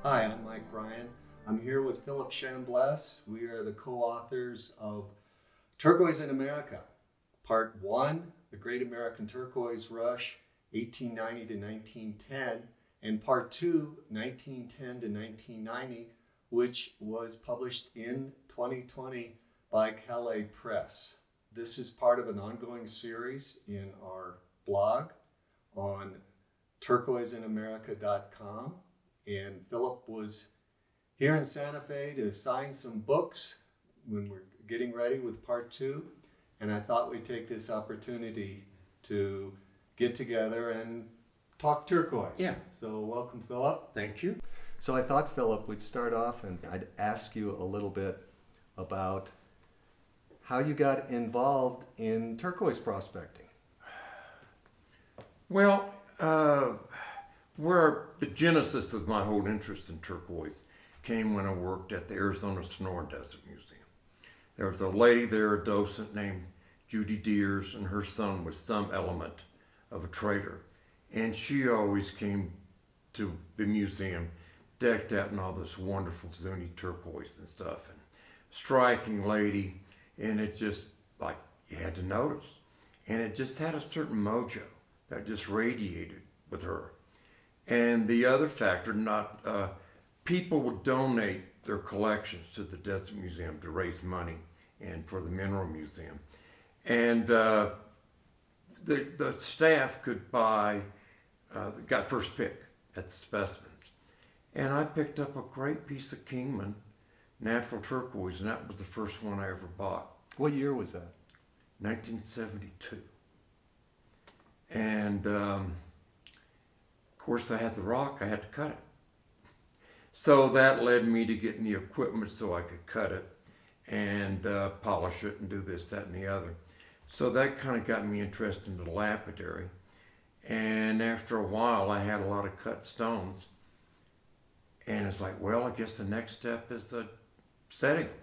Hi, I'm Mike Bryan. I'm here with Philip Chambless. We are the co-authors of Turquoise in America, Part 1, The Great American Turquoise Rush, 1890 to 1910, and Part 2, 1910 to 1990, which was published in 2020 by Calais Press. This is part of an ongoing series in our blog on turquoiseinamerica.com. And Philip was here in Santa Fe to sign some books when we're getting ready with part 2. And I thought we'd take this opportunity to get together and talk turquoise. Yeah. So welcome, Philip. Thank you. So I thought, Philip, we'd start off and I'd ask you a little bit about how you got involved in turquoise prospecting. Well, where the genesis of my whole interest in turquoise came when I worked at the Arizona Sonoran Desert Museum. There was a lady there, a docent named Judy Deers, and her son was some element of a trader. And she always came to the museum decked out in all this wonderful Zuni turquoise and stuff. And striking lady, and it just, like, you had to notice. And it just had a certain mojo that just radiated with her. And the other factor, people would donate their collections to the Desert Museum to raise money and for the Mineral Museum. And the staff could buy, got first pick at the specimens. And I picked up a great piece of Kingman natural turquoise, and that was the first one I ever bought. What year was that? 1972. And of course I had the rock, I had to cut it. So that led me to getting the equipment so I could cut it and polish it and do this, that, and the other. So that kind of got me interested in the lapidary. And after a while, I had a lot of cut stones. And it's like, well, I guess the next step is setting them.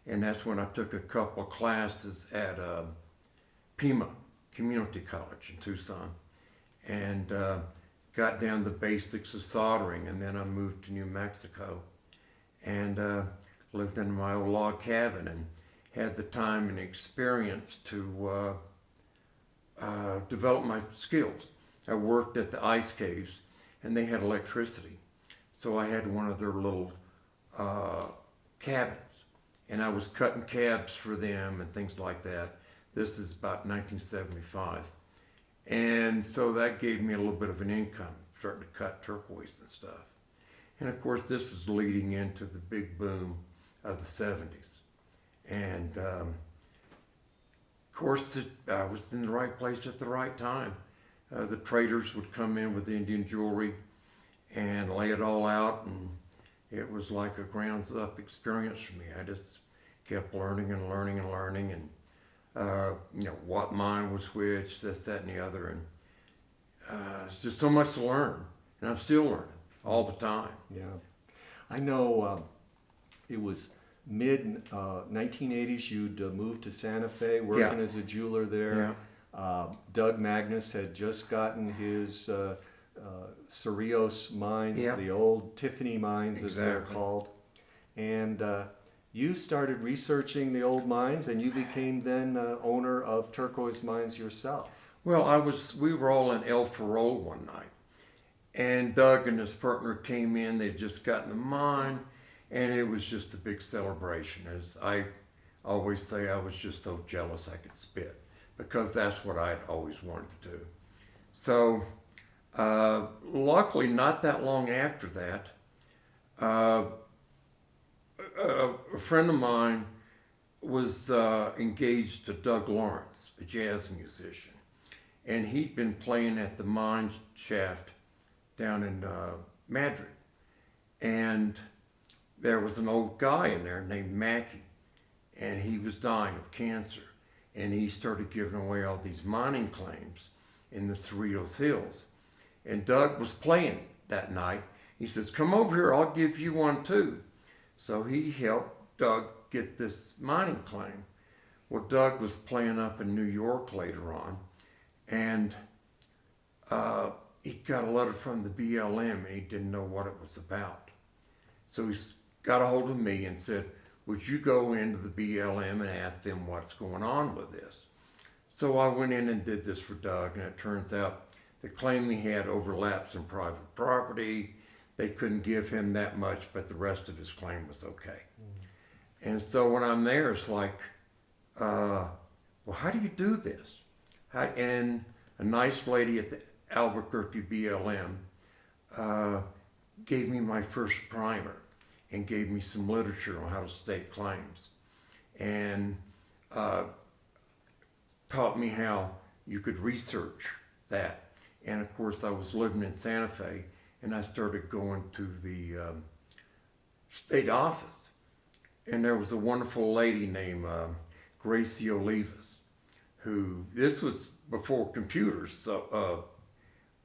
And that's when I took a couple of classes at Pima Community College in Tucson. And got down the basics of soldering, and then I moved to New Mexico and lived in my old log cabin and had the time and experience to develop my skills. I worked at the ice caves, and they had electricity. So I had one of their little cabins, and I was cutting cabs for them and things like that. This is about 1975. And so that gave me a little bit of an income, starting to cut turquoise and stuff. And of course, this is leading into the big boom of the 70s. And of course, I was in the right place at the right time. The traders would come in with Indian jewelry and lay it all out, and it was like a grounds up experience for me. I just kept learning and learning and learning, and what mine was which, this, that, and the other. And it's just so much to learn. And I'm still learning all the time. Yeah. I know it was mid-1980s you'd moved to Santa Fe, working as a jeweler there. Yeah. Doug Magnus had just gotten his Cerrillos mines, the old Tiffany mines as they're called. And you started researching the old mines, and you became then owner of Turquoise Mines yourself. Well, we were all in El Farol one night, and Doug and his partner came in. They'd just gotten the mine, and it was just a big celebration. As I always say, I was just so jealous I could spit, because that's what I'd always wanted to do. So, luckily, not that long after that, a friend of mine was engaged to Doug Lawrence, a jazz musician, and he'd been playing at the mine shaft down in Madrid. And there was an old guy in there named Mackey, and he was dying of cancer. And he started giving away all these mining claims in the Cerrillos Hills. And Doug was playing that night. He says, "Come over here, I'll give you one too." So he helped Doug get this mining claim. Well, Doug was playing up in New York later on, and he got a letter from the BLM, and he didn't know what it was about. So got a hold of me and said, would you go into the BLM and ask them what's going on with this? So I went in and did this for Doug, and it turns out the claim he had overlaps in private property. They couldn't give him that much, but the rest of his claim was okay. And so when I'm there, it's like, well, how do you do this? And a nice lady at the Albuquerque BLM gave me my first primer and gave me some literature on how to state claims, and taught me how you could research that. And of course, I was living in Santa Fe, and I started going to the state office, and there was a wonderful lady named Gracie Olivas, who, this was before computers, so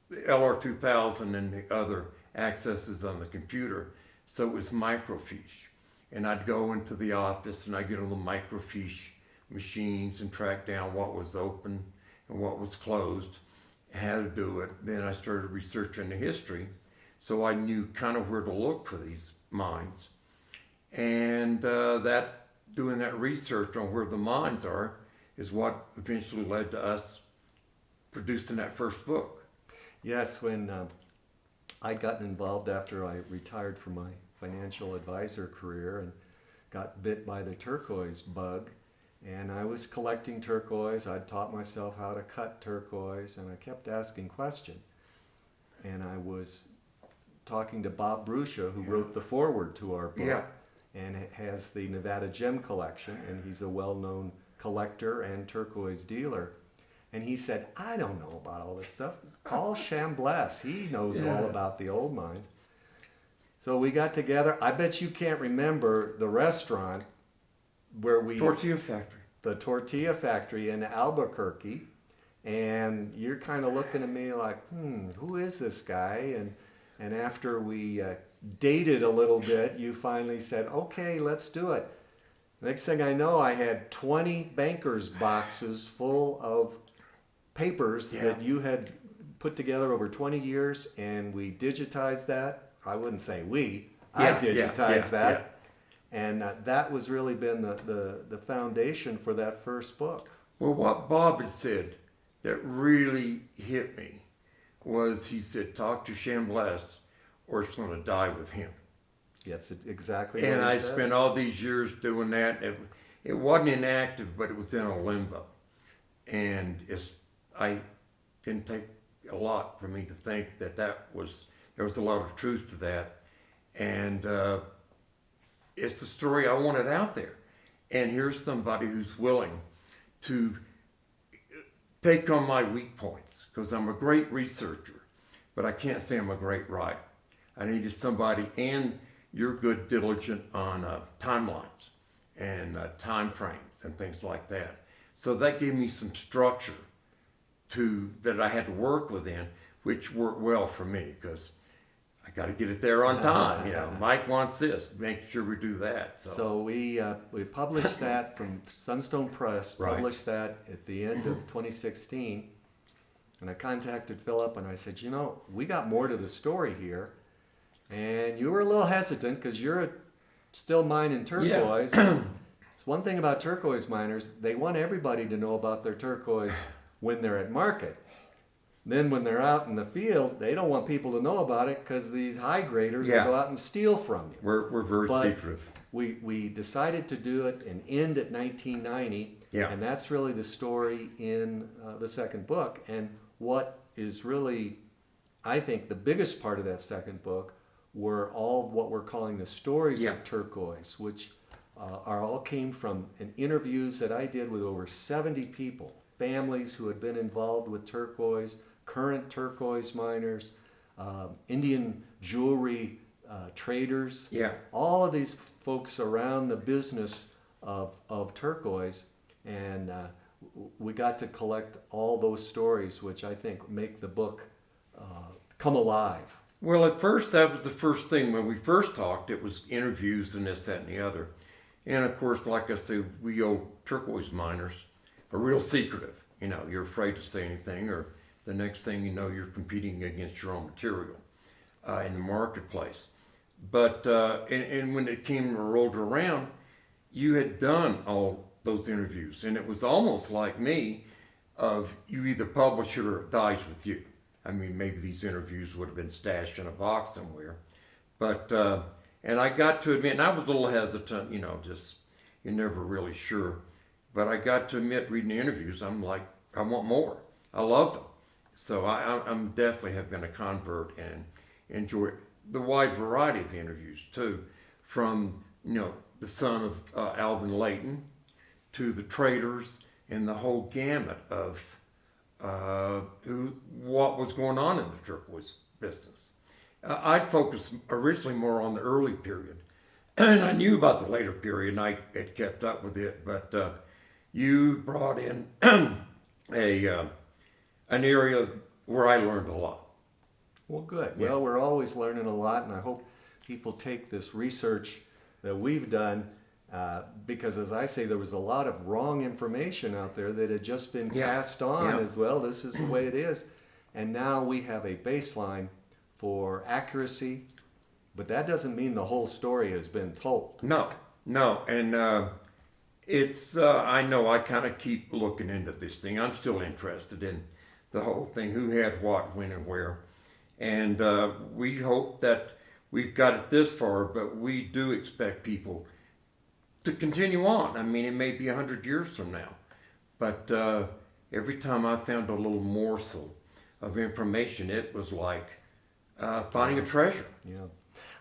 the LR2000 and the other accesses on the computer, so it was microfiche. And I'd go into the office and I'd get on the microfiche machines and track down what was open and what was closed, how to do it. Then I started researching the history, so I knew kind of where to look for these mines. And doing that research on where the mines are is what eventually led to us producing that first book. Yes, when I'd gotten involved after I retired from my financial advisor career and got bit by the turquoise bug, and I was collecting turquoise. I'd taught myself how to cut turquoise, and I kept asking questions. And I was talking to Bob Bruscia, who wrote the foreword to our book, and has the Nevada Gem Collection, and he's a well-known collector and turquoise dealer. And he said, I don't know about all this stuff. Call Chambless. He knows all about the old mines. So we got together. I bet you can't remember the restaurant where we... Tortilla Factory. The Tortilla Factory in Albuquerque. And you're kind of looking at me like, who is this guy? And after we dated a little bit, you finally said, okay, let's do it. Next thing I know, I had 20 bankers' boxes full of papers that you had put together over 20 years, and we digitized that. I wouldn't say we. I digitized that. And that was really been the foundation for that first book. Well, what Bob had said that really hit me was, he said, talk to Chambless or it's going to die with him. Yes, exactly. And I spent all these years doing that. It wasn't inactive, but it was in a limbo. And I didn't take a lot for me to think that there was a lot of truth to that. And it's the story I wanted out there. And here's somebody who's willing to take on my weak points, because I'm a great researcher, but I can't say I'm a great writer. I needed somebody, and you're good, diligent on timelines and time frames and things like that. So that gave me some structure that I had to work within, which worked well for me, because I got to get it there on time. Mike wants this, make sure we do that. So we published that from Sunstone Press, published that at the end of 2016. And I contacted Philip and I said, we got more to the story here. And you were a little hesitant because you're still mining turquoise. It's one thing about turquoise miners, they want everybody to know about their turquoise when they're at market. Then when they're out in the field, they don't want people to know about it because these high graders will go out and steal from you. We're very secretive. We decided to do it and end at 1990. And that's really the story in the second book. And what is really, I think, the biggest part of that second book were all what we're calling the stories of turquoise, which all came from interviews that I did with over 70 people, families who had been involved with turquoise, current turquoise miners, Indian jewelry traders, all of these folks around the business of turquoise, and we got to collect all those stories, which I think make the book come alive. Well, at first, that was the first thing. When we first talked, it was interviews and this, that, and the other. And of course, like I say, we old turquoise miners are real secretive. You're afraid to say anything, or the next thing you know, you're competing against your own material in the marketplace. But and when it came rolled around, you had done all those interviews, and it was almost like me, of you either publish it or it dies with you. I mean, maybe these interviews would have been stashed in a box somewhere, but and I got to admit, and I was a little hesitant, just you're never really sure, but I got to admit, reading the interviews, I'm like, I want more. I love them, so I'm definitely have been a convert and enjoy the wide variety of interviews too, from the son of Alvin Layton to the traders and the whole gamut of what was going on in the turquoise business. I'd focused originally more on the early period, and I knew about the later period, and I had kept up with it. But you brought in a an area where I learned a lot. Well, good. Yeah. Well, we're always learning a lot, and I hope people take this research that we've done because, as I say, there was a lot of wrong information out there that had just been passed on as well. This is the way it is. And now we have a baseline for accuracy, but that doesn't mean the whole story has been told. No, and it's I know I kind of keep looking into this thing. I'm still interested in the whole thing, who had what, when, and where. And we hope that we've got it this far, but we do expect people to continue on. I mean, it may be 100 years from now, but every time I found a little morsel of information, it was like finding a treasure. Yeah.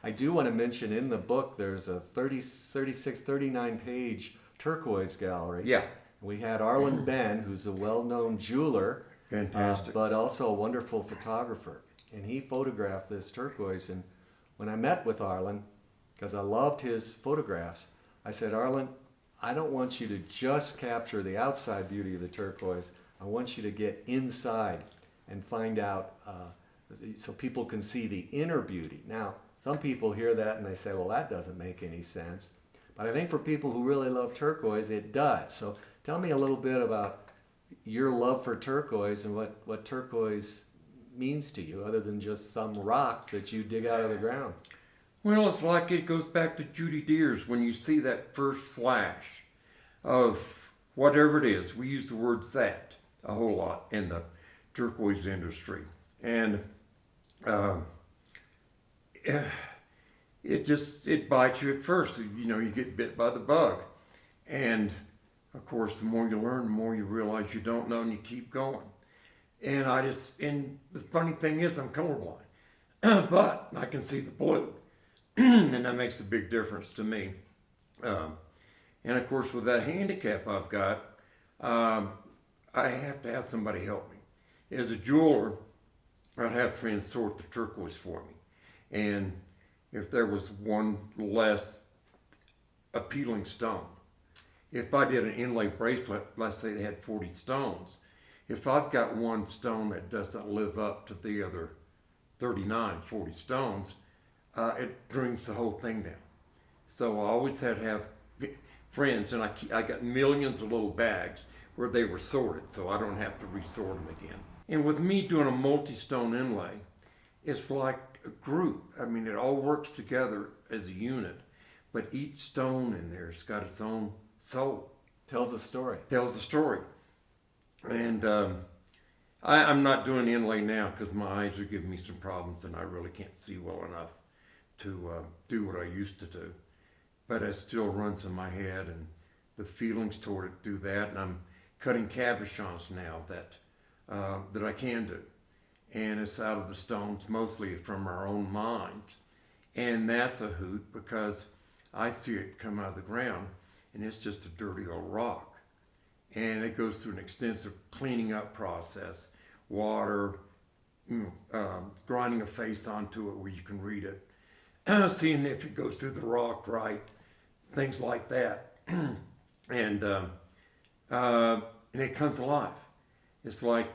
I do want to mention in the book there's a 36, 39 page turquoise gallery. Yeah. We had Arlen Ben, who's a well-known jeweler, Fantastic. but also a wonderful photographer. And he photographed this turquoise. And when I met with Arlen, because I loved his photographs, I said, Arlen, I don't want you to just capture the outside beauty of the turquoise. I want you to get inside and find out so people can see the inner beauty. Now, some people hear that and they say, well, that doesn't make any sense. But I think for people who really love turquoise, it does. So tell me a little bit about your love for turquoise and what turquoise means to you, other than just some rock that you dig out of the ground. Well, it's like it goes back to Judy Deers when you see that first flash of whatever it is. We use the word that a whole lot in the turquoise industry. And it bites you at first. You get bit by the bug. And of course, the more you learn, the more you realize you don't know, and you keep going. And the funny thing is, I'm colorblind, but I can see the blue, and that makes a big difference to me. And of course, with that handicap I've got, I have to have somebody help me. As a jeweler, I'd have friends sort the turquoise for me, and if there was one less appealing stone, if I did an inlay bracelet, let's say they had 40 stones. If I've got one stone that doesn't live up to the other 39, 40 stones, it brings the whole thing down. So I always had to have friends, and I got millions of little bags where they were sorted, so I don't have to resort them again. And with me doing a multi-stone inlay, it's like a group. I mean, it all works together as a unit, but each stone in there's got its own soul. Tells a story. Tells a story. And I'm not doing inlay now because my eyes are giving me some problems and I really can't see well enough to do what I used to do. But it still runs in my head, and the feelings toward it do that. And I'm cutting cabochons now that I can do. And it's out of the stones, mostly from our own mines. And that's a hoot because I see it come out of the ground and it's just a dirty old rock. And it goes through an extensive cleaning up process, water, grinding a face onto it where you can read it, seeing if it goes through the rock right, things like that. And it comes alive. It's like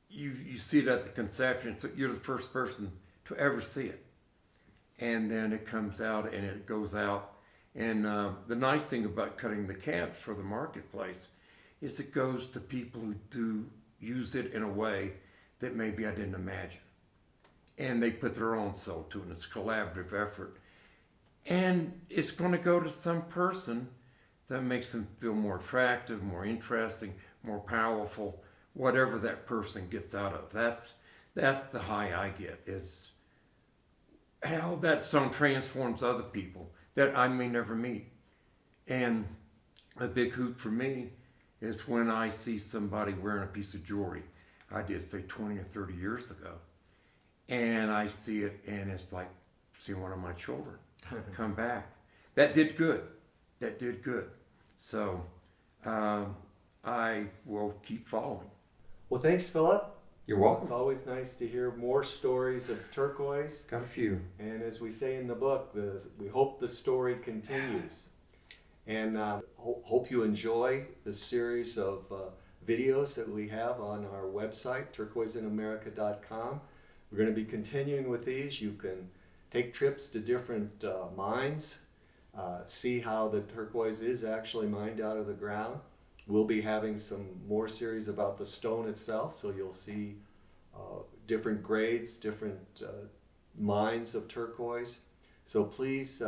you see it at the conception, so you're the first person to ever see it. And then it comes out and it goes out. And the nice thing about cutting the cabs for the marketplace is it goes to people who do use it in a way that maybe I didn't imagine. and they put their own soul to it, and it's a collaborative effort. And it's going to go to some person that makes them feel more attractive, more interesting, more powerful, whatever that person gets out of. That's the high I get, is how that stone transforms other people that I may never meet. And a big hoot for me is when I see somebody wearing a piece of jewelry I did, say, 20 or 30 years ago, and I see it, and it's like seeing one of my children come back. That did good. That did good. So I will keep following. Well, thanks, Philip. You're welcome. It's always nice to hear more stories of turquoise. Got a few. And as we say in the book, we hope the story continues. And hope you enjoy the series of videos that we have on our website, turquoiseinamerica.com. We're going to be continuing with these. You can take trips to different mines, see how the turquoise is actually mined out of the ground. We'll be having some more series about the stone itself, so you'll see different grades, different mines of turquoise. So please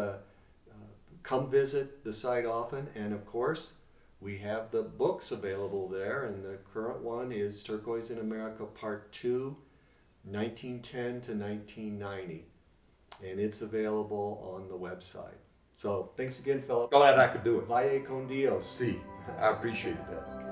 come visit the site often, and of course we have the books available there, and the current one is Turquoise in America Part 2, 1910 to 1990, and it's available on the website. So thanks again, Philip. Glad I could do it. Valle con Dios. See, I appreciate that.